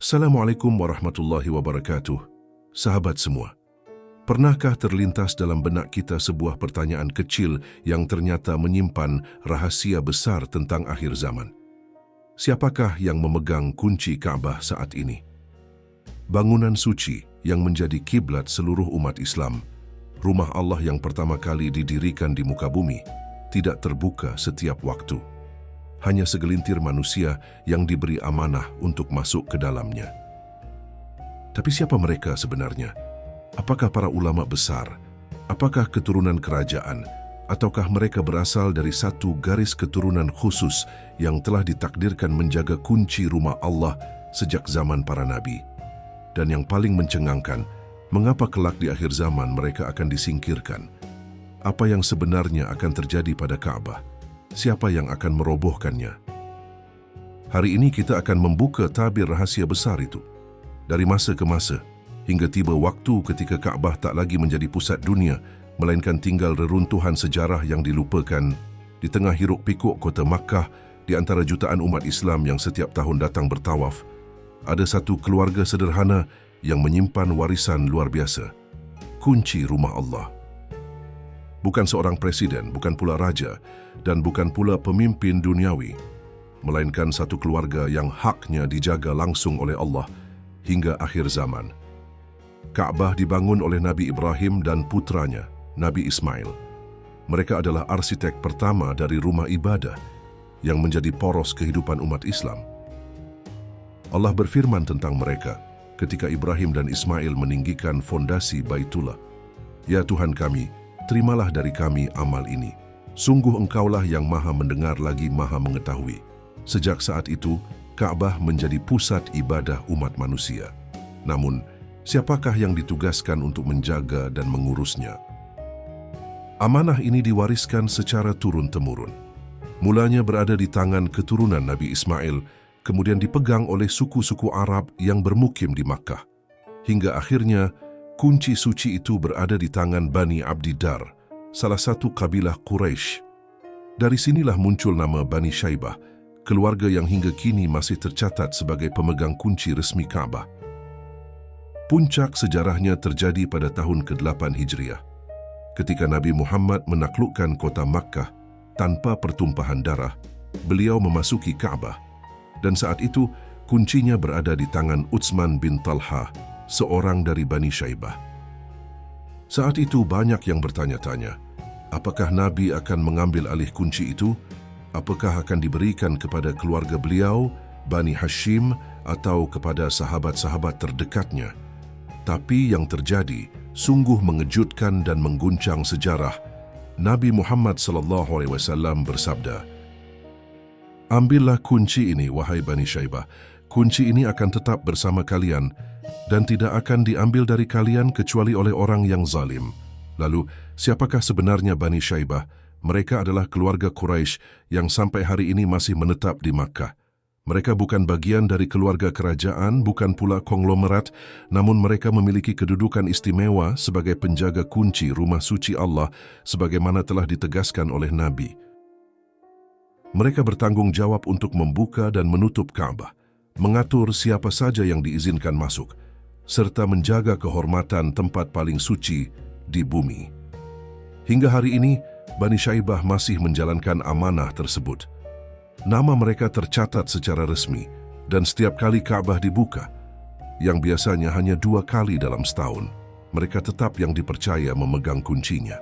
Assalamualaikum warahmatullahi wabarakatuh. Sahabat semua, pernahkah terlintas dalam benak kita sebuah pertanyaan kecil yang ternyata menyimpan rahasia besar tentang akhir zaman? Siapakah yang memegang kunci Ka'bah saat ini? Bangunan suci yang menjadi kiblat seluruh umat Islam, rumah Allah yang pertama kali didirikan di muka bumi, tidak terbuka setiap waktu. Hanya segelintir manusia yang diberi amanah untuk masuk ke dalamnya. Tapi siapa mereka sebenarnya? Apakah para ulama besar? Apakah keturunan kerajaan? Ataukah mereka berasal dari satu garis keturunan khusus yang telah ditakdirkan menjaga kunci rumah Allah sejak zaman para nabi? Dan yang paling mencengangkan, mengapa kelak di akhir zaman mereka akan disingkirkan? Apa yang sebenarnya akan terjadi pada Ka'bah? Siapa yang akan merobohkannya? Hari ini kita akan membuka tabir rahasia besar itu. Dari masa ke masa, hingga tiba waktu ketika Ka'bah tak lagi menjadi pusat dunia, melainkan tinggal reruntuhan sejarah yang dilupakan di tengah hiruk-pikuk kota Makkah, di antara jutaan umat Islam yang setiap tahun datang bertawaf. Ada satu keluarga sederhana yang menyimpan warisan luar biasa, kunci rumah Allah. Bukan seorang presiden, bukan pula raja, dan bukan pula pemimpin duniawi, melainkan satu keluarga yang haknya dijaga langsung oleh Allah hingga akhir zaman. Ka'bah dibangun oleh Nabi Ibrahim dan putranya, Nabi Ismail. Mereka adalah arsitek pertama dari rumah ibadah yang menjadi poros kehidupan umat Islam. Allah berfirman tentang mereka ketika Ibrahim dan Ismail meninggikan fondasi Baitullah. Ya Tuhan kami, terimalah dari kami amal ini. Sungguh Engkaulah yang maha mendengar lagi maha mengetahui. Sejak saat itu, Ka'bah menjadi pusat ibadah umat manusia. Namun, siapakah yang ditugaskan untuk menjaga dan mengurusnya? Amanah ini diwariskan secara turun-temurun. Mulanya berada di tangan keturunan Nabi Ismail, kemudian dipegang oleh suku-suku Arab yang bermukim di Makkah. Hingga akhirnya, kunci suci itu berada di tangan Bani Abdiddar, salah satu kabilah Quraisy. Dari sinilah muncul nama Bani Syaibah, keluarga yang hingga kini masih tercatat sebagai pemegang kunci resmi Ka'bah. Puncak sejarahnya terjadi pada tahun ke-8 Hijriah, ketika Nabi Muhammad menaklukkan kota Makkah tanpa pertumpahan darah. Beliau memasuki Ka'bah, dan saat itu kuncinya berada di tangan Utsman bin Talha, seorang dari Bani Syaibah. Saat itu banyak yang bertanya-tanya, apakah Nabi akan mengambil alih kunci itu? Apakah akan diberikan kepada keluarga beliau, Bani Hashim, atau kepada sahabat-sahabat terdekatnya? Tapi yang terjadi sungguh mengejutkan dan mengguncang sejarah. Nabi Muhammad SAW bersabda, "Ambillah kunci ini, wahai Bani Syaibah. Kunci ini akan tetap bersama kalian dan tidak akan diambil dari kalian kecuali oleh orang yang zalim." Lalu, siapakah sebenarnya Bani Syaibah? Mereka adalah keluarga Quraisy yang sampai hari ini masih menetap di Makkah. Mereka bukan bagian dari keluarga kerajaan, bukan pula konglomerat, namun mereka memiliki kedudukan istimewa sebagai penjaga kunci rumah suci Allah sebagaimana telah ditegaskan oleh Nabi. Mereka bertanggung jawab untuk membuka dan menutup Ka'bah, mengatur siapa saja yang diizinkan masuk, serta menjaga kehormatan tempat paling suci di bumi. Hingga hari ini, Bani Syaibah masih menjalankan amanah tersebut. Nama mereka tercatat secara resmi, dan setiap kali Ka'bah dibuka, yang biasanya hanya 2 kali dalam setahun, mereka tetap yang dipercaya memegang kuncinya.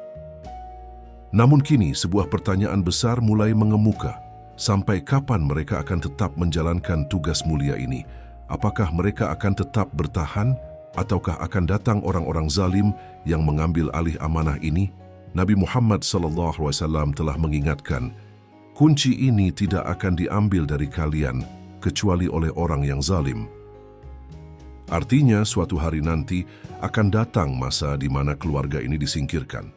Namun kini sebuah pertanyaan besar mulai mengemuka. Sampai kapan mereka akan tetap menjalankan tugas mulia ini? Apakah mereka akan tetap bertahan, ataukah akan datang orang-orang zalim yang mengambil alih amanah ini? Nabi Muhammad SAW telah mengingatkan, kunci ini tidak akan diambil dari kalian kecuali oleh orang yang zalim. Artinya, suatu hari nanti akan datang masa di mana keluarga ini disingkirkan.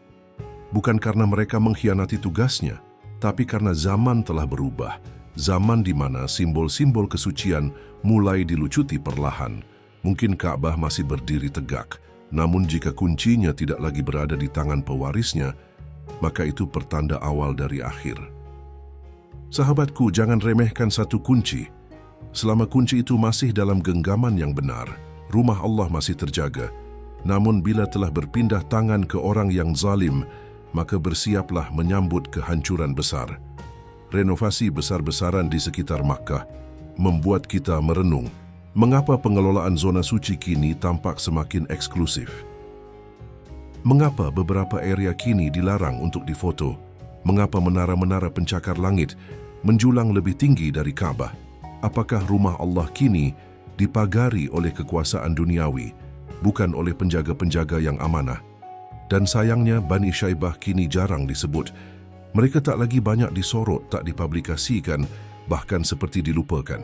Bukan karena mereka mengkhianati tugasnya, tapi karena zaman telah berubah, zaman di mana simbol-simbol kesucian mulai dilucuti perlahan. Mungkin Ka'bah masih berdiri tegak, namun jika kuncinya tidak lagi berada di tangan pewarisnya, maka itu pertanda awal dari akhir. Sahabatku, jangan remehkan satu kunci. Selama kunci itu masih dalam genggaman yang benar, rumah Allah masih terjaga. Namun bila telah berpindah tangan ke orang yang zalim, maka bersiaplah menyambut kehancuran besar. Renovasi besar-besaran di sekitar Makkah membuat kita merenung mengapa pengelolaan zona suci kini tampak semakin eksklusif. Mengapa beberapa area kini dilarang untuk difoto? Mengapa menara-menara pencakar langit menjulang lebih tinggi dari Ka'bah? Apakah rumah Allah kini dipagari oleh kekuasaan duniawi, bukan oleh penjaga-penjaga yang amanah? Dan sayangnya Bani Syaibah kini jarang disebut. Mereka tak lagi banyak disorot, tak dipublikasikan, bahkan seperti dilupakan.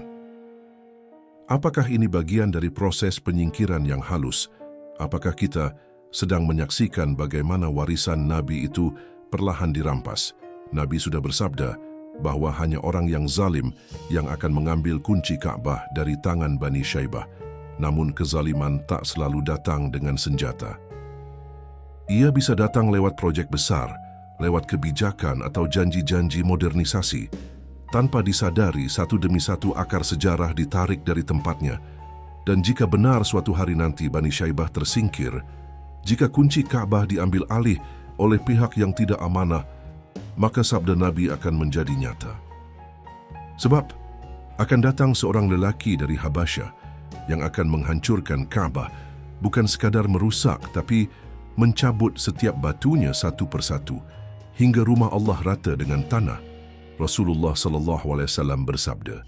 Apakah ini bagian dari proses penyingkiran yang halus? Apakah kita sedang menyaksikan bagaimana warisan Nabi itu perlahan dirampas? Nabi sudah bersabda bahwa hanya orang yang zalim yang akan mengambil kunci Ka'bah dari tangan Bani Syaibah. Namun kezaliman tak selalu datang dengan senjata. Ia bisa datang lewat projek besar, lewat kebijakan atau janji-janji modernisasi. Tanpa disadari, satu demi satu akar sejarah ditarik dari tempatnya. Dan jika benar suatu hari nanti Bani Syaibah tersingkir, jika kunci Ka'bah diambil alih oleh pihak yang tidak amanah, maka sabda Nabi akan menjadi nyata. Sebab akan datang seorang lelaki dari Habasyah yang akan menghancurkan Ka'bah, bukan sekadar merusak, tapi mencabut setiap batunya satu persatu, hingga rumah Allah rata dengan tanah. Rasulullah SAW bersabda,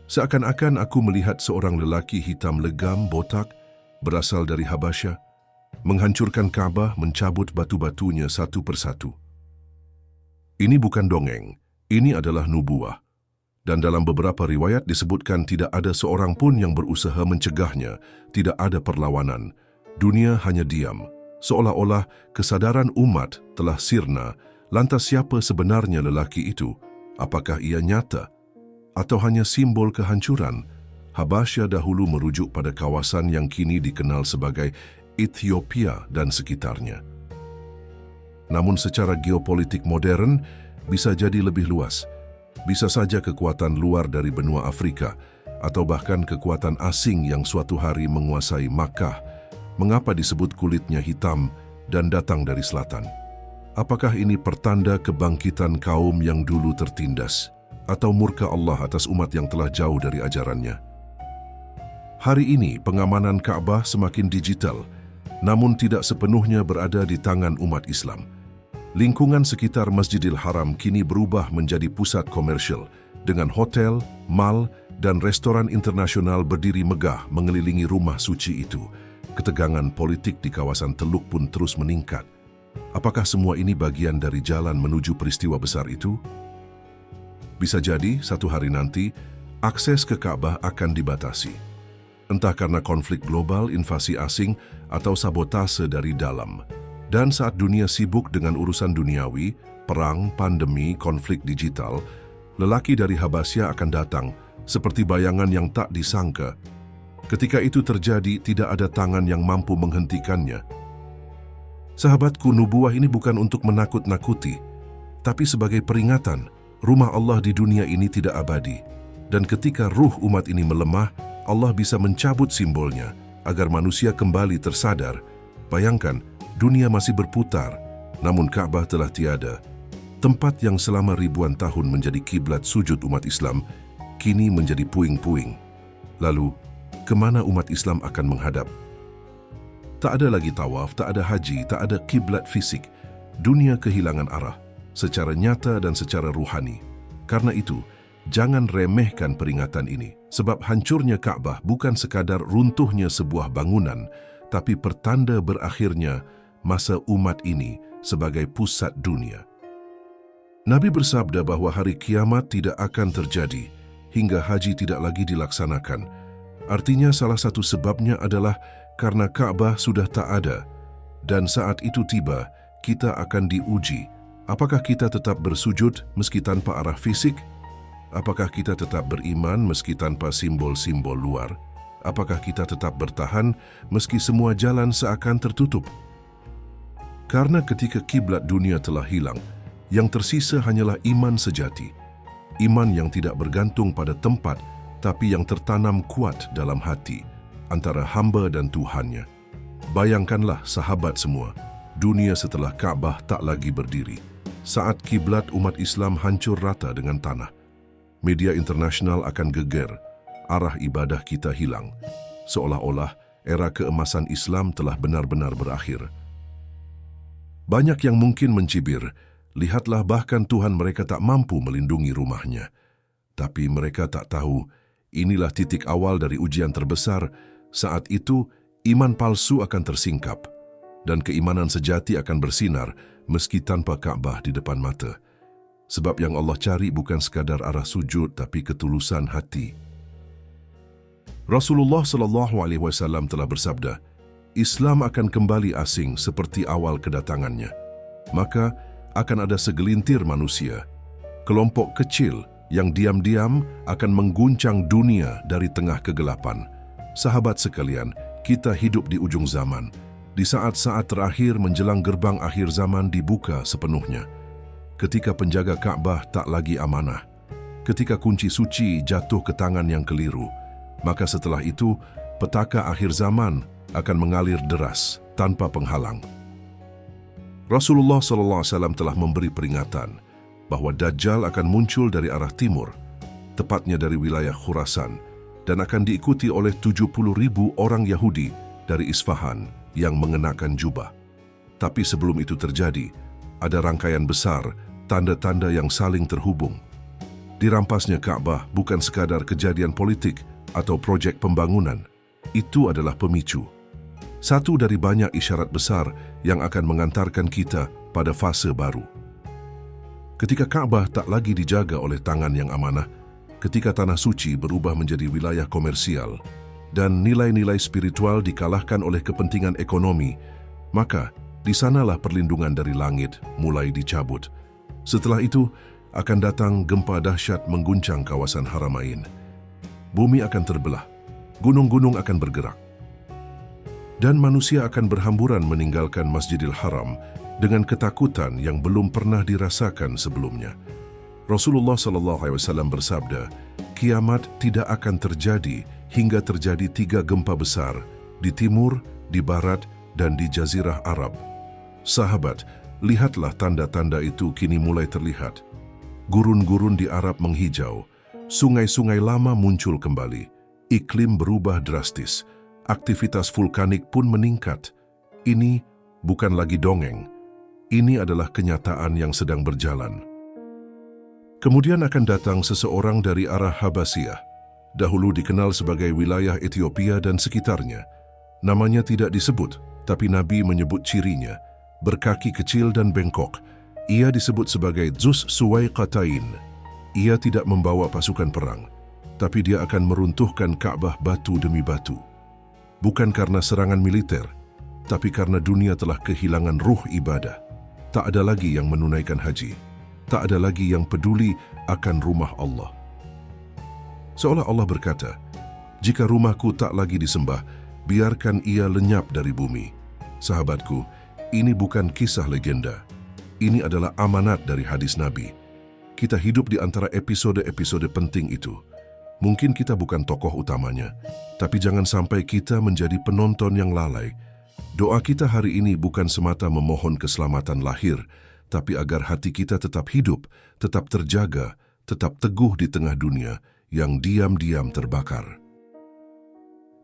"Seakan-akan aku melihat seorang lelaki hitam legam, botak, berasal dari Habasyah, menghancurkan Ka'bah, mencabut batu-batunya satu persatu." Ini bukan dongeng, ini adalah nubuah. Dan dalam beberapa riwayat disebutkan tidak ada seorang pun yang berusaha mencegahnya, tidak ada perlawanan. Dunia hanya diam, seolah-olah kesadaran umat telah sirna. Lantas siapa sebenarnya lelaki itu? Apakah ia nyata atau hanya simbol kehancuran? Habasyah dahulu merujuk pada kawasan yang kini dikenal sebagai Ethiopia dan sekitarnya. Namun secara geopolitik modern bisa jadi lebih luas. Bisa saja kekuatan luar dari benua Afrika atau bahkan kekuatan asing yang suatu hari menguasai Makkah. Mengapa disebut kulitnya hitam dan datang dari selatan? Apakah ini pertanda kebangkitan kaum yang dulu tertindas atau murka Allah atas umat yang telah jauh dari ajarannya? Hari ini pengamanan Ka'bah semakin digital, namun tidak sepenuhnya berada di tangan umat Islam. Lingkungan sekitar Masjidil Haram kini berubah menjadi pusat komersial dengan hotel, mal, dan restoran internasional berdiri megah mengelilingi rumah suci itu. Ketegangan politik di kawasan Teluk pun terus meningkat. Apakah semua ini bagian dari jalan menuju peristiwa besar itu? Bisa jadi satu hari nanti akses ke Ka'bah akan dibatasi. Entah karena konflik global, invasi asing, atau sabotase dari dalam. Dan saat dunia sibuk dengan urusan duniawi, perang, pandemi, konflik digital, lelaki dari Habasyah akan datang seperti bayangan yang tak disangka. Ketika itu terjadi, tidak ada tangan yang mampu menghentikannya. Sahabatku, nubuah ini bukan untuk menakut-nakuti, tapi sebagai peringatan, rumah Allah di dunia ini tidak abadi. Dan ketika ruh umat ini melemah, Allah bisa mencabut simbolnya agar manusia kembali tersadar. Bayangkan, dunia masih berputar, namun Ka'bah telah tiada. Tempat yang selama ribuan tahun menjadi kiblat sujud umat Islam, kini menjadi puing-puing. Lalu, kemana umat Islam akan menghadap? Tak ada lagi tawaf, tak ada haji, tak ada kiblat fisik. Dunia kehilangan arah, secara nyata dan secara ruhani. Karena itu, jangan remehkan peringatan ini, sebab hancurnya Ka'bah bukan sekadar runtuhnya sebuah bangunan, tapi pertanda berakhirnya masa umat ini sebagai pusat dunia. Nabi bersabda bahwa hari kiamat tidak akan terjadi hingga haji tidak lagi dilaksanakan. Artinya salah satu sebabnya adalah karena Ka'bah sudah tak ada. Dan saat itu tiba, kita akan diuji. Apakah kita tetap bersujud meski tanpa arah fisik? Apakah kita tetap beriman meski tanpa simbol-simbol luar? Apakah kita tetap bertahan meski semua jalan seakan tertutup? Karena ketika kiblat dunia telah hilang, yang tersisa hanyalah iman sejati. Iman yang tidak bergantung pada tempat, tapi yang tertanam kuat dalam hati antara hamba dan Tuhannya. Bayangkanlah sahabat semua, dunia setelah Ka'bah tak lagi berdiri. Saat kiblat umat Islam hancur rata dengan tanah, media internasional akan geger, arah ibadah kita hilang. Seolah-olah era keemasan Islam telah benar-benar berakhir. Banyak yang mungkin mencibir, lihatlah bahkan Tuhan mereka tak mampu melindungi rumahnya. Tapi mereka tak tahu, inilah titik awal dari ujian terbesar. Saat itu, iman palsu akan tersingkap, dan keimanan sejati akan bersinar meski tanpa Ka'bah di depan mata. Sebab yang Allah cari bukan sekadar arah sujud, tapi ketulusan hati. Rasulullah SAW telah bersabda, Islam akan kembali asing seperti awal kedatangannya. Maka akan ada segelintir manusia, kelompok kecil yang diam-diam akan mengguncang dunia dari tengah kegelapan. Sahabat sekalian, kita hidup di ujung zaman, di saat-saat terakhir menjelang gerbang akhir zaman dibuka sepenuhnya. Ketika penjaga Ka'bah tak lagi amanah, ketika kunci suci jatuh ke tangan yang keliru, maka setelah itu petaka akhir zaman akan mengalir deras tanpa penghalang. Rasulullah SAW telah memberi peringatan bahwa Dajjal akan muncul dari arah timur, tepatnya dari wilayah Khurasan, dan akan diikuti oleh 70.000 orang Yahudi dari Isfahan yang mengenakan jubah. Tapi sebelum itu terjadi, ada rangkaian besar tanda-tanda yang saling terhubung. Dirampasnya Ka'bah bukan sekadar kejadian politik atau proyek pembangunan. Itu adalah pemicu. Satu dari banyak isyarat besar yang akan mengantarkan kita pada fase baru. Ketika Ka'bah tak lagi dijaga oleh tangan yang amanah, ketika tanah suci berubah menjadi wilayah komersial, dan nilai-nilai spiritual dikalahkan oleh kepentingan ekonomi, maka di sanalah perlindungan dari langit mulai dicabut. Setelah itu, akan datang gempa dahsyat mengguncang kawasan Haramain. Bumi akan terbelah, gunung-gunung akan bergerak, dan manusia akan berhamburan meninggalkan Masjidil Haram dengan ketakutan yang belum pernah dirasakan sebelumnya. Rasulullah SAW bersabda, kiamat tidak akan terjadi hingga terjadi 3 gempa besar di timur, di barat, dan di Jazirah Arab. Sahabat, lihatlah tanda-tanda itu kini mulai terlihat. Gurun-gurun di Arab menghijau, sungai-sungai lama muncul kembali, iklim berubah drastis, aktivitas vulkanik pun meningkat. Ini bukan lagi dongeng, ini adalah kenyataan yang sedang berjalan. Kemudian akan datang seseorang dari arah Habasyah, dahulu dikenal sebagai wilayah Ethiopia dan sekitarnya. Namanya tidak disebut, tapi Nabi menyebut cirinya, berkaki kecil dan bengkok. Ia disebut sebagai Dzus Suwaiqatain. Ia tidak membawa pasukan perang, tapi dia akan meruntuhkan Ka'bah batu demi batu. Bukan karena serangan militer, tapi karena dunia telah kehilangan ruh ibadah. Tak ada lagi yang menunaikan haji. Tak ada lagi yang peduli akan rumah Allah. Seolah Allah berkata, jika rumahku tak lagi disembah, biarkan ia lenyap dari bumi. Sahabatku, ini bukan kisah legenda. Ini adalah amanat dari hadis Nabi. Kita hidup di antara episode-episode penting itu. Mungkin kita bukan tokoh utamanya, tapi jangan sampai kita menjadi penonton yang lalai. Doa kita hari ini bukan semata memohon keselamatan lahir, tapi agar hati kita tetap hidup, tetap terjaga, tetap teguh di tengah dunia yang diam-diam terbakar.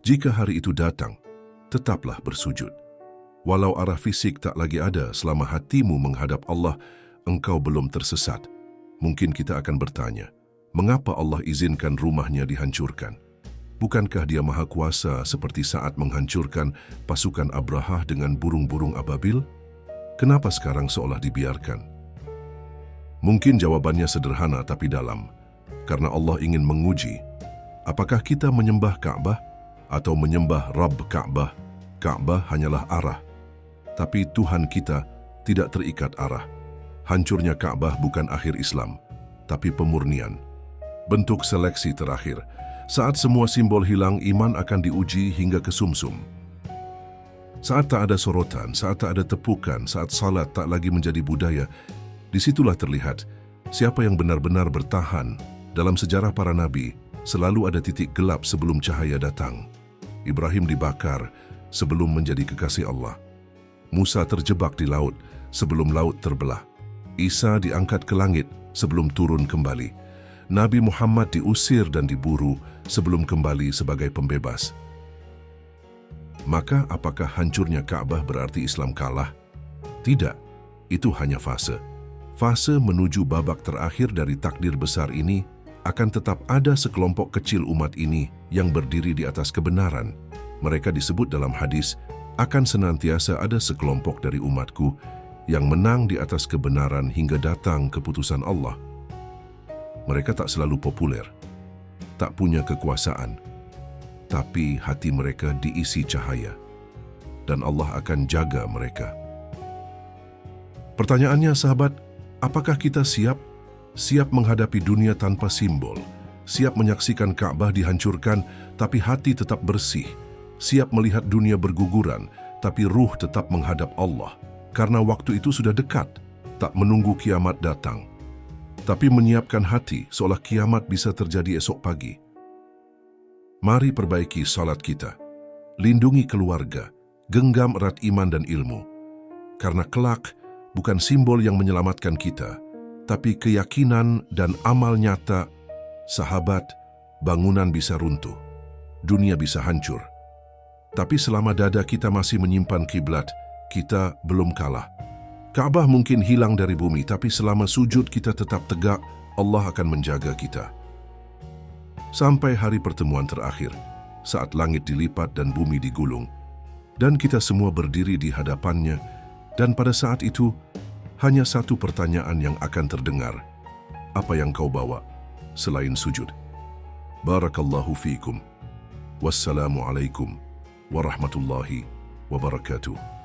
Jika hari itu datang, tetaplah bersujud. Walau arah fisik tak lagi ada, selama hatimu menghadap Allah, engkau belum tersesat. Mungkin kita akan bertanya, mengapa Allah izinkan rumahnya dihancurkan? Bukankah dia maha kuasa seperti saat menghancurkan pasukan Abrahah dengan burung-burung ababil? Kenapa sekarang seolah dibiarkan? Mungkin jawabannya sederhana tapi dalam. Karena Allah ingin menguji, apakah kita menyembah Ka'bah atau menyembah Rabb Ka'bah? Ka'bah hanyalah arah, tapi Tuhan kita tidak terikat arah. Hancurnya Ka'bah bukan akhir Islam, tapi pemurnian. Bentuk seleksi terakhir. Saat semua simbol hilang, iman akan diuji hingga ke sumsum. Saat tak ada sorotan, saat tak ada tepukan, saat salat tak lagi menjadi budaya, disitulah terlihat siapa yang benar-benar bertahan. Dalam sejarah para nabi, Selalu ada titik gelap sebelum cahaya datang. Ibrahim dibakar sebelum menjadi kekasih Allah. Musa terjebak di laut sebelum laut terbelah. Isa diangkat ke langit sebelum turun kembali. Nabi Muhammad diusir dan diburu sebelum kembali sebagai pembebas. Maka apakah hancurnya Ka'bah berarti Islam kalah? Tidak, itu hanya fase. Fase menuju babak terakhir dari takdir besar ini. Akan tetap ada sekelompok kecil umat ini yang berdiri di atas kebenaran. Mereka disebut dalam hadis, akan senantiasa ada sekelompok dari umatku yang menang di atas kebenaran hingga datang keputusan Allah. Mereka tak selalu populer, tak punya kekuasaan, tapi hati mereka diisi cahaya, dan Allah akan jaga mereka. Pertanyaannya, sahabat, apakah kita siap? Siap menghadapi dunia tanpa simbol, siap menyaksikan Ka'bah dihancurkan, tapi hati tetap bersih, siap melihat dunia berguguran, tapi ruh tetap menghadap Allah, karena waktu itu sudah dekat, tak menunggu kiamat datang, tapi menyiapkan hati seolah kiamat bisa terjadi esok pagi. Mari perbaiki salat kita, lindungi keluarga, genggam erat iman dan ilmu, karena kelak bukan simbol yang menyelamatkan kita, tapi keyakinan dan amal nyata. Sahabat, bangunan bisa runtuh, dunia bisa hancur. Tapi selama dada kita masih menyimpan kiblat, kita belum kalah. Ka'bah mungkin hilang dari bumi, tapi selama sujud kita tetap tegak, Allah akan menjaga kita. Sampai hari pertemuan terakhir, saat langit dilipat dan bumi digulung, dan kita semua berdiri di hadapannya, dan pada saat itu, hanya satu pertanyaan yang akan terdengar. Apa yang kau bawa selain sujud? Barakallahu fiikum. Wassalamualaikum warahmatullahi wabarakatuh.